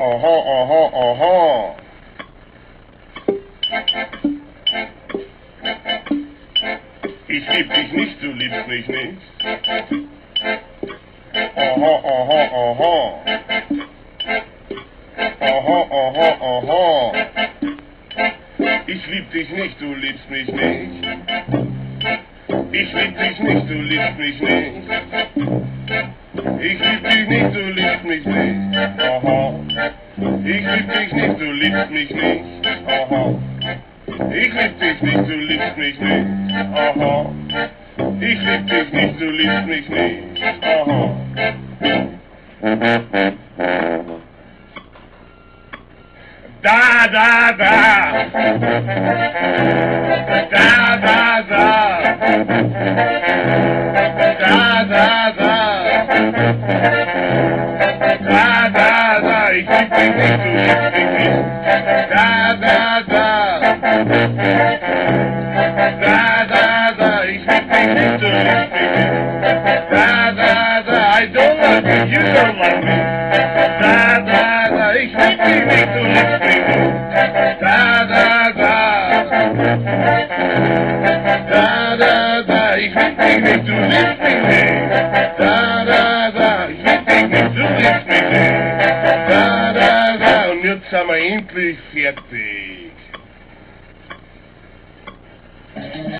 Aha, aha, aha. Ich lieb dich nicht, du liebst mich nicht. Aha, aha, aha. Aha, aha, aha. Ich lieb dich nicht, du liebst mich nicht. Ich lieb dich nicht, du liebst mich nicht. Ich lieb dich nicht, du liebst mich nicht. Aha. Ich lieb dich nicht, du liebst mich nicht. Aha. Ich lieb dich nicht, du liebst mich nicht. Aha. Ich lieb dich nicht, du liebst mich nicht. Aha. Da, da, da. Da, da, da. Da, da, da. Da, da, da. Ich lieb dich nicht, du liebst mich nicht. Da, da, da. Da, da, da. Ich lieb dich nicht, du liebst mich nicht. Da, da, da. I don't love you, you don't love me. Da, da, da. Ich lieb dich nicht, du liebst mich nicht. Da, da, da. Da, da, da. Ich lieb dich nicht, du liebst mich nicht. Da, da, da. Ich lieb dich nicht, du liebst mich nicht. Da, da, da. Und jetzt sind wir endlich fertig.